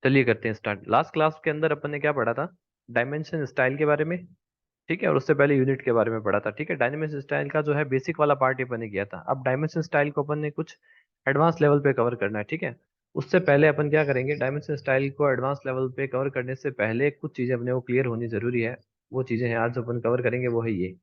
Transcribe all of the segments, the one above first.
चलिए करते हैं स्टार्ट। लास्ट क्लास के अंदर अपन ने क्या पढ़ा था? डायमेंशन स्टाइल के बारे में। ठीक है, और उससे पहले यूनिट के बारे में पढ़ा था। ठीक है, डायमेंशन स्टाइल का जो है बेसिक वाला पार्ट अपन ने किया था। अब डायमेंशन स्टाइल को अपन ने कुछ एडवांस लेवल पे कवर करना है। ठीक है, उससे पहले अपन क्या करेंगे, डायमेंशन स्टाइल को एडवांस लेवल पे कवर करने से पहले कुछ चीजें अपने को क्लियर होनी जरूरी है। वो चीजें हैं आज जो अपन कवर करेंगे, वो है ये।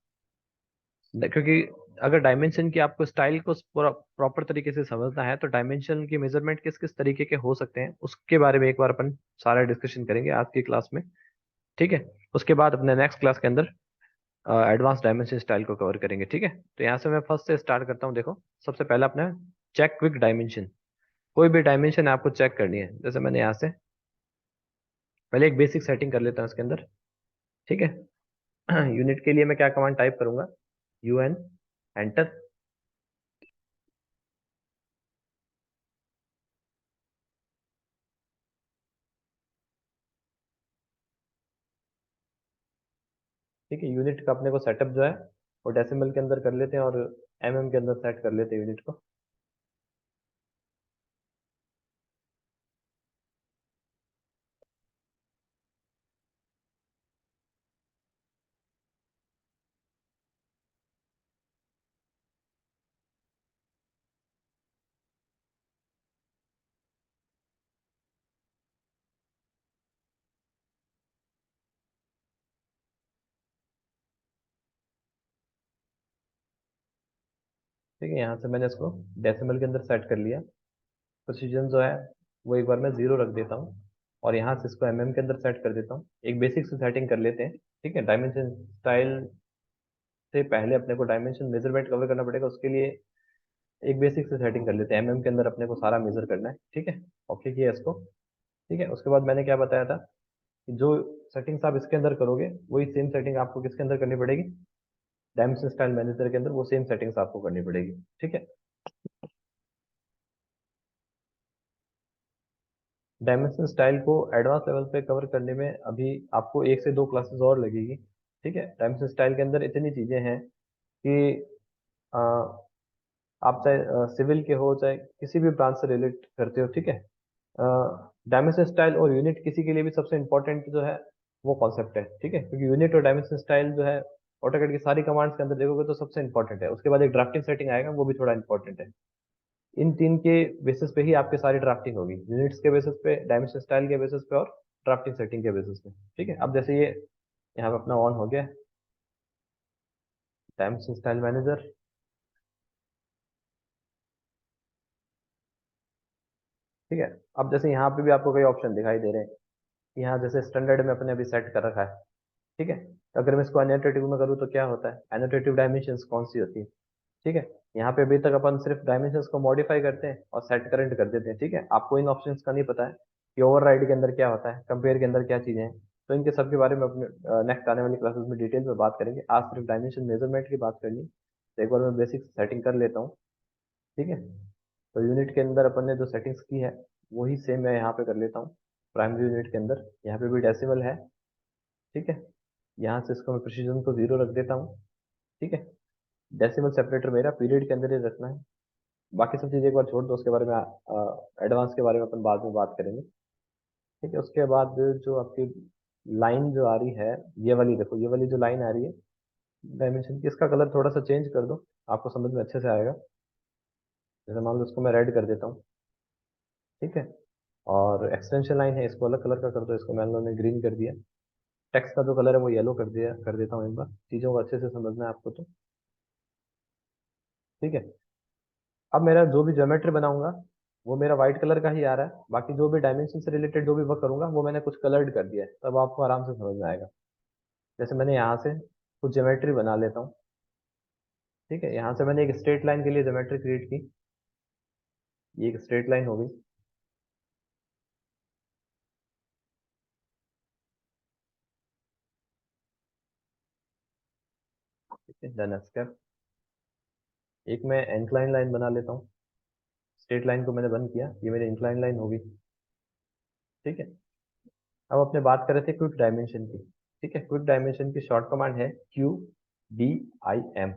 क्योंकि अगर डायमेंशन की आपको स्टाइल को प्रॉपर तरीके से समझना है तो डायमेंशन की मेजरमेंट किस किस तरीके के हो सकते हैं उसके बारे में एक बार अपन सारा डिस्कशन करेंगे आज की क्लास में। ठीक है, उसके बाद अपने नेक्स्ट क्लास के अंदर एडवांस डायमेंशन स्टाइल को कवर करेंगे। ठीक है, तो यहाँ से मैं फर्स्ट से स्टार्ट करता हूँ। देखो, सबसे पहला अपना चेक क्विक डायमेंशन। कोई भी डायमेंशन आपको चेक करनी है, जैसे मैंने यहाँ से पहले एक बेसिक सेटिंग कर लेता हूँ इसके अंदर। ठीक है, यूनिट के लिए मैं क्या कमांड टाइप करूंगा, UN एंटर। ठीक है, यूनिट का अपने को सेटअप जो है वो डेसिमल के अंदर कर लेते हैं और के अंदर सेट कर लेते हैं यूनिट को। ठीक है, यहाँ से मैंने इसको डेसिमल के अंदर सेट कर लिया। प्रिसीजन जो है वो एक बार मैं 0 रख देता हूँ और यहाँ से इसको के अंदर सेट कर देता हूँ। एक बेसिक से सेटिंग कर लेते हैं। ठीक है, डायमेंशन स्टाइल से पहले अपने को डायमेंशन मेजरमेंट कवर करना पड़ेगा, उसके लिए एक बेसिक से सेटिंग कर लेते हैं। के अंदर अपने को सारा मेजर करना है। ठीक है, ओके किया इसको। ठीक है, उसके बाद मैंने क्या बताया था कि जो सेटिंग्स आप इसके अंदर करोगे वही सेम सेटिंग आपको किसके अंदर करनी पड़ेगी, डायमेंशन स्टाइल मैनेजर के अंदर वो सेम सेटिंग्स आपको करनी पड़ेगी। ठीक है, डायमेंशन स्टाइल को एडवांस लेवल पे कवर करने में अभी आपको एक से दो क्लासेस और लगेगी। ठीक है, डायमेंशन स्टाइल के अंदर इतनी चीजें हैं कि अ, आप चाहे सिविल के हो चाहे किसी भी ब्रांच से रिलेट करते हो। ठीक है, डायमेंशन स्टाइल और यूनिट किसी के लिए भी सबसे इंपॉर्टेंट जो है वो कॉन्सेप्ट है। ठीक है, क्योंकि यूनिट और डायमेंशन स्टाइल जो है ऑटोकैड की सारी कमांड्स के अंदर देखोगे तो सबसे इंपॉर्टेंट है। उसके बाद एक ड्राफ्टिंग सेटिंग आएगा, वो भी थोड़ा इंपॉर्टेंट है। इन तीन के बेसिस पे ही आपकी सारी ड्राफ्टिंग होगी, यूनिट्स के बेसिस पे, डायमेंशन स्टाइल के बेसिस पे और ड्राफ्टिंग सेटिंग के बेसिस पे। ठीक है, अब जैसे ये यहाँ पे अपना ऑन हो गया डायमेंशन स्टाइल मैनेजर। ठीक है, अब जैसे यहाँ पे भी आपको कई ऑप्शन दिखाई दे रहे हैं। यहाँ जैसे स्टैंडर्ड में अपने अभी सेट कर रखा है। ठीक है, तो अगर मैं इसको एनोटेटिव में करूँ तो क्या होता है, एनोटेटिव डायमेंशंस कौन सी होती है। ठीक है, यहाँ पे अभी तक अपन सिर्फ डायमेंशंस को मॉडिफाई करते हैं और सेट करंट कर देते हैं। ठीक है, आपको इन ऑप्शंस का नहीं पता है कि ओवरराइड के अंदर क्या होता है, कंपेयर के अंदर क्या चीजें हैं। तो इनके सब के बारे में अपने नेक्स्ट आने वाली क्लासेस में डिटेल में बात करेंगे। आज सिर्फ डायमेंशन मेजरमेंट की बात करनी है, तो एक बार मैं बेसिक सेटिंग कर लेता हूँ। ठीक है, तो यूनिट के अंदर अपन ने जो सेटिंग्स की है वही सेम मैं यहाँ पे कर लेता हूँ। प्राइमरी यूनिट के अंदर यहाँ पे भी डेसिमल है। ठीक है, यहाँ से इसको मैं प्रिसीजन को 0 रख देता हूँ। ठीक है, डेसिमल सेपरेटर मेरा पीरियड के अंदर ही रखना है। बाकी सब चीज़ें एक बार छोड़ दो, उसके बारे में एडवांस के बारे में अपन बाद में बात करेंगे। ठीक है, उसके बाद जो आपकी लाइन जो आ रही है, ये वाली देखो, ये वाली जो लाइन आ रही है डायमेंशन की, इसका कलर थोड़ा सा चेंज कर दो, आपको समझ में अच्छे से आएगा। जैसे मान लो इसको मैं रेड कर देता हूँ। ठीक है, और एक्सटेंशन लाइन है, इसको अलग कलर का कर दो, इसको मान लो मैंने ग्रीन कर दिया। टेक्स्ट का जो कलर है वो येलो कर दिया, कर देता हूँ। एक बार चीज़ों को अच्छे से समझना है आपको तो। ठीक है, अब मेरा जो भी ज्योमेट्री बनाऊंगा वो मेरा व्हाइट कलर का ही आ रहा है, बाकी जो भी डायमेंशन से रिलेटेड जो भी वर्क करूंगा वो मैंने कुछ कलर्ड कर दिया है, तब आपको आराम से समझ में आएगा। जैसे मैंने यहाँ से कुछ ज्योमेट्री बना लेता हूँ। ठीक है, यहाँ से मैंने एक स्ट्रेट लाइन के लिए ज्योमेट्री क्रिएट की। ये एक स्ट्रेट लाइन हो गई। ठीक है, डन स्केप। एक मैं इंक्लाइन लाइन बना लेता हूँ। स्ट्रेट लाइन को मैंने बंद किया, ये मेरी इंक्लाइन लाइन होगी। ठीक है, अब अपने बात कर रहे थे क्विक डायमेंशन की। ठीक है, क्विक डायमेंशन की शॉर्ट कमांड है QDIM।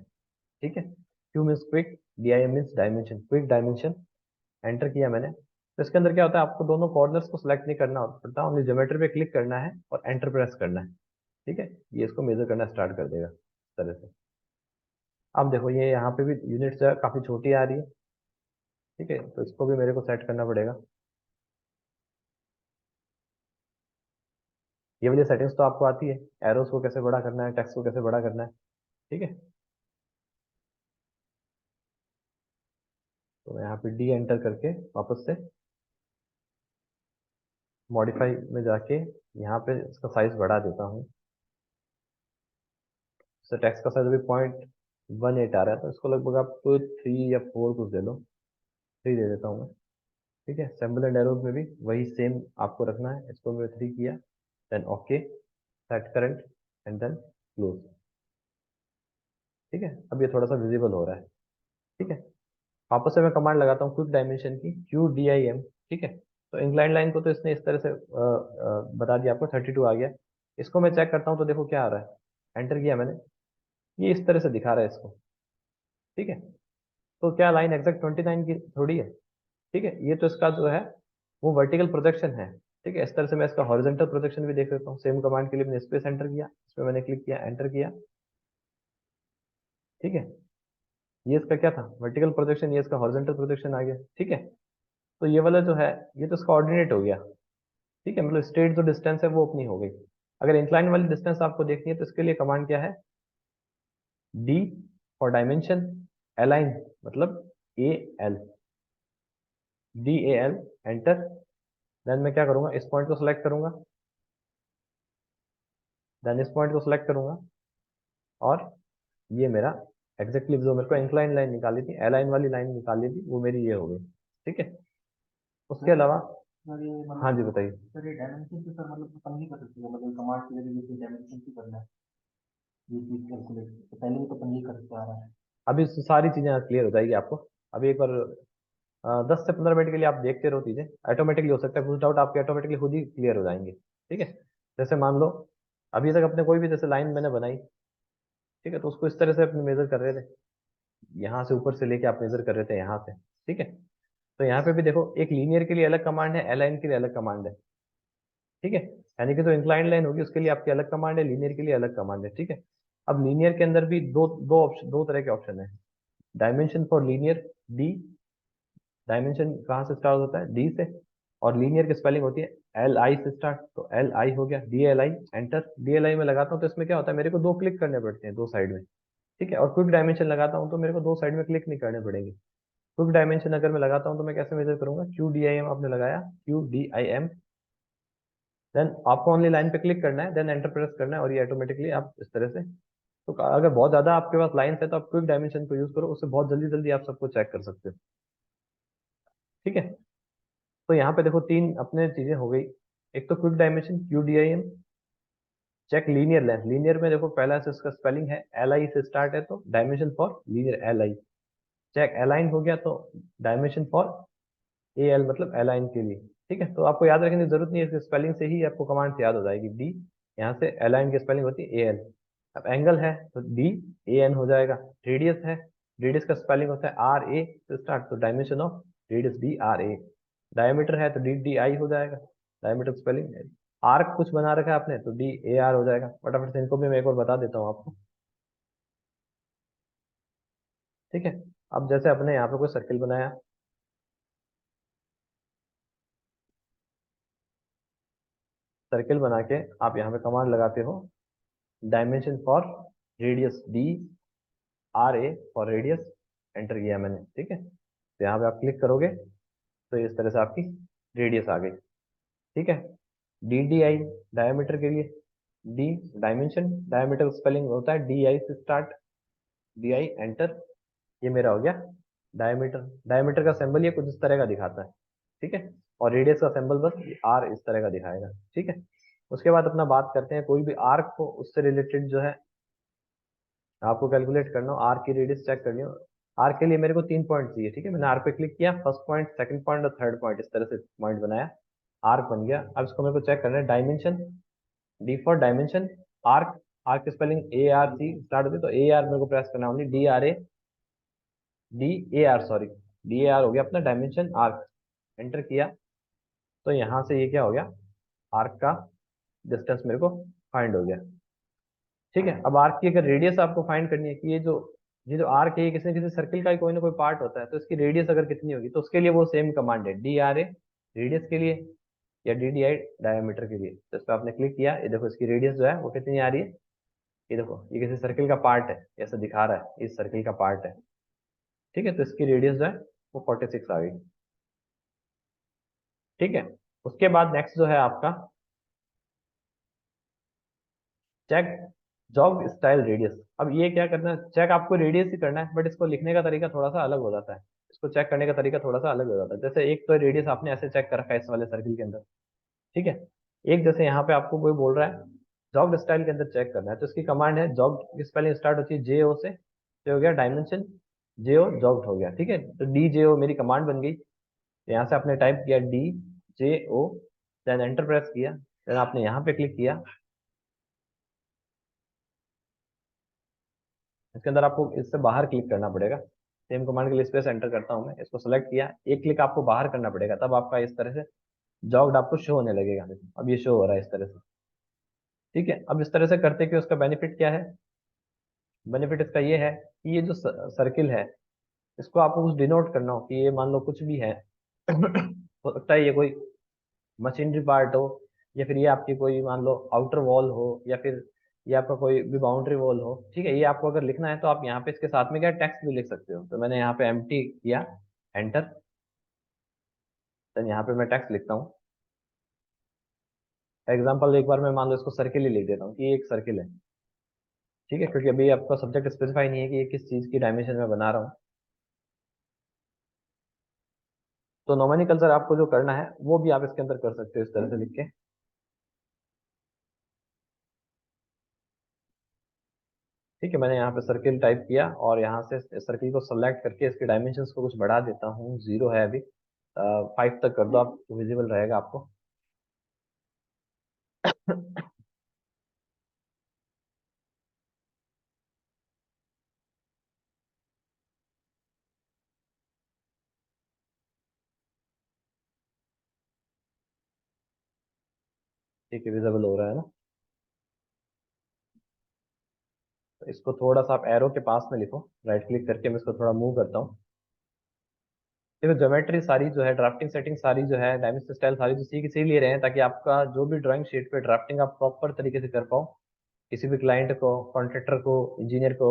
ठीक है, Q means quick, DIM means dimension, quick dimension. Enter किया मैंने। तो इसके अंदर क्या होता है, आपको दोनों कॉर्नर्स को सिलेक्ट नहीं करना पड़ता, ओनली ज्योमेट्री पे क्लिक करना है और एंटर प्रेस करना है। ठीक है, ये इसको मेजर करना स्टार्ट कर देगा इस तरह से। अब देखो ये यहाँ पे भी यूनिट्स जो है काफी छोटी आ रही है। ठीक है, तो इसको भी मेरे को सेट करना पड़ेगा। ये वाली सेटिंग्स तो आपको आती है, एरोस को कैसे बड़ा करना है, टेक्स्ट को कैसे बड़ा करना है। ठीक है, तो मैं यहाँ पे डी एंटर करके वापस से मॉडिफाई में जाके यहाँ पे इसका साइज बढ़ा देता हूँ। तो टेक्स्ट का साइज अभी 0.18 आ रहा है, तो इसको लगभग आप 3 या 4 कुछ दे लो, 3 दे देता हूँ मैं। ठीक है, सिंबल एंड एरोज में भी वही सेम आपको रखना है, इसको मैं 3 किया, then okay, set current and then close. ठीक है, अब ये थोड़ा सा विजिबल हो रहा है। ठीक है, वापस से मैं कमांड लगाता हूँ क्विक डायमेंशन की, QDIM। ठीक है, तो इंक्लाइन लाइन को तो इसने इस तरह से बता दिया आपको, 32 आ गया। इसको मैं चेक करता हूँ तो देखो क्या आ रहा है, एंटर किया मैंने, ये इस तरह से दिखा रहा है इसको। ठीक है, तो क्या लाइन एग्जैक्ट 29 की थोड़ी है। ठीक है, ये तो इसका जो है वो वर्टिकल प्रोजेक्शन है। ठीक है, इस तरह से मैं इसका हॉरिजॉन्टल प्रोजेक्शन भी देख लेता हूँ। सेम कमांड के लिए मैंने स्पेस एंटर किया, इस पर मैंने क्लिक किया, एंटर किया। ठीक है, ये इसका क्या था, वर्टिकल प्रोजेक्शन, ये इसका हॉरिजॉन्टल प्रोजेक्शन आ गया। ठीक है, तो ये वाला जो है ये तो इसका ऑर्डिनेट हो गया। ठीक है, मतलब स्ट्रेट जो डिस्टेंस है वो अपनी हो गई। अगर इंक्लाइन वाली डिस्टेंस आपको देखनी है तो इसके लिए कमांड क्या है, डी फॉर डायमेंशन, अलाइन मतलब AL, DAL, एंटर। देन मैं क्या करूंगा, इस पॉइंट को सिलेक्ट करूंगा, देन इस पॉइंट को सिलेक्ट करूंगा, और ये मेरा एग्जैक्टली जो मेरे को इंक्लाइन लाइन निकाली थी, अलाइन वाली लाइन निकाली थी, वो मेरी ये हो गई। ठीक है, उसके अलावा सर ये हाँ जी मतलब बताइए। सर ये डायमेंशन की सर मतलब अपन नहीं कर सकते क्या? मतलब कमांड के जरिए जैसे डायमेंशन की करना है ये चीज कैलकुलेट, तो पहले भी तो अपन ये करते आ रहा है। अभी सारी चीजें क्लियर हो जाएगी आपको। अभी एक बार 10 से 15 मिनट के लिए आप देखते रहो, चीजें ऑटोमेटिकली हो सकता है, कुछ डाउट आपके ऑटोमेटिकली खुद ही क्लियर हो जाएंगे। ठीक है, जैसे मान लो अभी तक अपने कोई भी जैसे लाइन मैंने बनाई, ठीक है, तो उसको इस तरह से अपने मेजर कर रहे थे, यहाँ से ऊपर से लेके आप मेजर कर रहे थे यहाँ से। ठीक है, तो यहाँ पे भी देखो एक लीनियर के लिए अलग कमांड है, अलाइन के लिए अलग कमांड है। ठीक है, यानी कि जो इंक्लाइंड लाइन होगी उसके लिए आपकी अलग कमांड है, लीनियर के लिए अलग कमांड है। ठीक है, अब लीनियर के अंदर भी दो तरह के ऑप्शन है। Dimension for linear, D, dimension कहाँ से स्टार्ट होता है, डी से, और लीनियर की स्पेलिंग होती है LI से स्टार्ट, तो LI हो गया, DLI, एंटर। DLI में लगाता हूँ तो इसमें क्या होता है, मेरे को 2 क्लिक करने पड़ते हैं 2 साइड में। ठीक है, और क्विक डायमेंशन लगाता हूँ तो मेरे को 2 साइड में क्लिक नहीं करने पड़ेंगे। क्विक डायमेंशन अगर मैं लगाता हूँ तो मैं कैसे मेजर करूंगा, QDIM आपने लगाया, QDIM, देन आपको ओनली लाइन पे क्लिक करना है, देन एंटर प्रेस करना है, और ये ऑटोमेटिकली आप इस तरह से, तो अगर बहुत ज्यादा आपके पास लाइन्स है तो आप क्विक डायमेंशन को यूज करो, उससे बहुत जल्दी जल्दी आप सबको चेक कर सकते हो। ठीक है, तो यहाँ पे देखो 3 अपने चीजें हो गई। एक तो quick dimension QDIM, check linear length, linear में देखो पहला से इसका स्पेलिंग है LI से स्टार्ट है, तो dimension for linear LI। Check align हो गया तो डायमेंशन फॉर AL मतलब अलाइन के लिए। ठीक है, तो आपको याद रखने की जरूरत नहीं है, स्पेलिंग से ही आपको कमांड याद हो जाएगी। डी, यहाँ से अलाइन की स्पेलिंग होती है AL। अब एंगल है तो DAN हो जाएगा। रेडियस है, रेडियस का स्पेलिंग होता है RA से स्टार्ट, तो dimension of radius DRA। Diameter है तो DDI हो जाएगा, डायमीटर स्पेलिंग। आर्क कुछ बना रखा है आपने तो DAR हो जाएगा। फटाफट से इनको भी मैं एक बार बता देता हूँ आपको। ठीक है, अब जैसे अपने यहाँ पे कोई सर्किल बनाया, सर्किल बना के आप यहाँ पे कमांड लगाते हो, dimension for radius, DRA for radius, enter किया मैंने। ठीक है, तो यहाँ पे आप क्लिक करोगे तो इस तरह से आपकी रेडियस आ गई। ठीक है, DDI डायमीटर के लिए, डी डायमेंशन, डायमीटर स्पेलिंग होता है DI से स्टार्ट, DI, एंटर। ये मेरा हो गया डायमीटर। डायमीटर का सिंबल ये कुछ इस तरह का दिखाता है। ठीक है, और रेडियस का सिंबल बस R इस तरह का दिखाएगा। ठीक है, उसके बाद अपना बात करते हैं, कोई भी आर्क को उससे रिलेटेड जो है आपको कैलकुलेट करना हो, आर्क की रेडियस चेक करनी हो। आर्क के लिए मेरे को 3 पॉइंट चाहिए। ठीक है, मैंने आर्क पे क्लिक किया, फर्स्ट पॉइंट, सेकंड पॉइंट और थर्ड पॉइंट, इस तरह से पॉइंट बनाया, आर्क बन गया। अब इसको मेरे को चेक करना है, dimension, D for dimension, arc, arc की स्पेलिंग ARC स्टार्ट होती है, तो AR मेरे को प्रेस करना है, only DRA, DAR sorry, DAR हो गया अपना डायमेंशन आर्क। एंटर किया तो यहाँ से ये क्या हो गया, आर्क का डिस्टेंस मेरे को फाइंड हो गया। ठीक है, अब आर्क की अगर रेडियस आपको फाइंड करनी है कि ये जो आर्क है ये किसी न किसी सर्किल का ही कोई ना कोई पार्ट होता है, तो इसकी रेडियस अगर कितनी होगी, तो उसके लिए वो सेम कमांड है, डी आर ए रेडियस के लिए या डी डी आई डायमीटर के लिए। तो इस पर आपने क्लिक किया, ये देखो इसकी रेडियस जो है वो कितनी आ रही है, ये देखो ये किसी सर्किल का पार्ट है, ऐसा दिखा रहा है इस सर्किल का पार्ट है। ठीक है, तो इसकी रेडियस जो है वो 46 आ गई। ठीक है, उसके बाद नेक्स्ट जो है आपका चेक जॉब स्टाइल रेडियस। अब ये क्या करना है, चेक आपको रेडियस ही करना है, बट इसको लिखने का तरीका थोड़ा सा अलग हो जाता है, इसको चेक करने का तरीका थोड़ा सा अलग हो जाता है। जैसे एक तो रेडियस आपने ऐसे चेक कर रखा है इस वाले सर्किल के अंदर, ठीक है। एक जैसे यहाँ पे आपको कोई बोल रहा है जॉब स्टाइल के अंदर चेक करना है, तो इसकी कमांड है जॉब की स्पेलिंग स्टार्ट होती है जे ओ से, तो हो गया डायमेंशन जे ओ जॉब हो गया। ठीक है, तो डी जे ओ मेरी कमांड बन गई। तो यहाँ से आपने टाइप किया डी जे ओ, देन एंटर प्रेस किया, देन आपने यहाँ पे क्लिक किया। इसके अंदर आपको इससे बाहर क्लिक करना पड़ेगा, सेम कमांड के लिए स्पेस एंटर करता हूँ मैं, इसको सेलेक्ट किया, एक क्लिक आपको बाहर करना पड़ेगा, तब आपका इस तरह से जॉब्ड आपको शो होने लगेगा। देखो अब ये शो हो रहा है इस तरह से। ठीक है, अब इस तरह से करते कि उसका बेनिफिट क्या है, बेनिफिट इसका ये है कि ये जो सर्किल है इसको आपको कुछ डिनोट करना हो कि ये मान लो कुछ भी है हो सकता है ये कोई मशीनरी पार्ट हो, या फिर ये आपकी कोई मान लो आउटर वॉल हो, या फिर ये आपका कोई भी बाउंड्री वॉल हो। ठीक है, ये आपको अगर लिखना है तो आप यहाँ पे इसके साथ में क्या टेक्स्ट भी लिख सकते हो, तो मैंने यहाँ पे एम्प्टी किया, एंटर, देन यहाँ पे मैं टेक्स्ट लिखता हूँ। एग्जाम्पल एक बार मैं मान लो इसको सर्किल ही लिख देता हूँ कि ये एक सर्किल है। ठीक है, क्योंकि अभी आपका सब्जेक्ट स्पेसिफाई नहीं है कि ये किस चीज़ की डायमेंशन में बना रहा हूँ। तो नॉमेनक्लेचर आपको जो करना है वो भी आप इसके अंदर कर सकते हो इस तरह से लिख के। ठीक है, मैंने यहाँ पे सर्किल टाइप किया और यहाँ से सर्किल को सेलेक्ट करके इसके डायमेंशंस को कुछ बढ़ा देता हूँ, 0 है अभी, 5 तक कर दो आप, तो विजिबल रहेगा आपको। ठीक है, विजिबल हो रहा है ना। तो इसको थोड़ा सा आप एरो के पास में लिखो, राइट क्लिक करके मैं इसको थोड़ा मूव करता हूँ। देखो ज्योमेट्री सारी जो है, ड्राफ्टिंग सेटिंग सारी जो है, डायमेंशन स्टाइल सारी जो सीख इसीलिए रहे हैं ताकि आपका जो भी ड्राइंग शीट पे ड्राफ्टिंग आप प्रॉपर तरीके से कर पाओ, किसी भी क्लाइंट को, कॉन्ट्रेक्टर को, इंजीनियर को,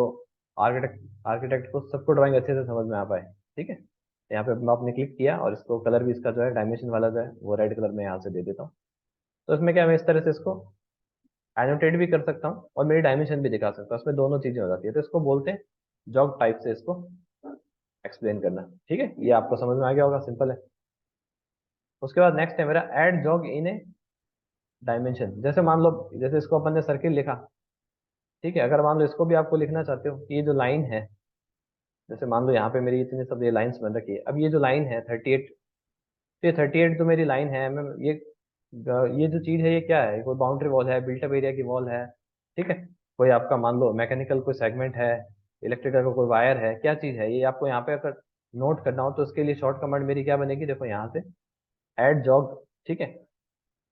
आर्किटेक्ट आर्किटेक्ट को, सबको ड्राइंग अच्छे से समझ में आ पाए। ठीक है, तो यहाँ पे आपने क्लिक किया और इसको कलर भी इसका जो है डायमेंशन वाला जो है वो रेड कलर में यहाँ से दे देता हूँ। तो इसमें क्या, मैं इस तरह से इसको एनोटेट भी कर सकता हूँ और मेरी डायमेंशन भी दिखा सकता हूँ, इसमें दोनों चीजें हो जाती है। तो इसको बोलते हैं जॉब टाइप से इसको एक्सप्लेन करना। ठीक है, ये आपको समझ में आ गया होगा, सिंपल है। उसके बाद नेक्स्ट है मेरा add jog in a dimension. जैसे मान लो, जैसे इसको अपन ने सर्किल लिखा, ठीक है, अगर मान लो इसको भी आपको लिखना चाहते हो कि ये जो लाइन है, जैसे मान लो यहाँ पे मेरी इतनी सब ये लाइंस बन रखी है, अब ये जो लाइन है 38, तो ये 38 जो मेरी लाइन है, मैं ये जो चीज है ये क्या है, कोई बाउंड्री वॉल है, बिल्टअप एरिया की वॉल है। ठीक है, कोई आपका मान लो मैकेनिकल कोई सेगमेंट है, इलेक्ट्रिकल का कोई वायर है, क्या चीज है ये आपको यहाँ पे अगर नोट करना हो तो उसके लिए शॉर्ट कमांड मेरी क्या बनेगी, देखो यहाँ से एड जॉग। ठीक है,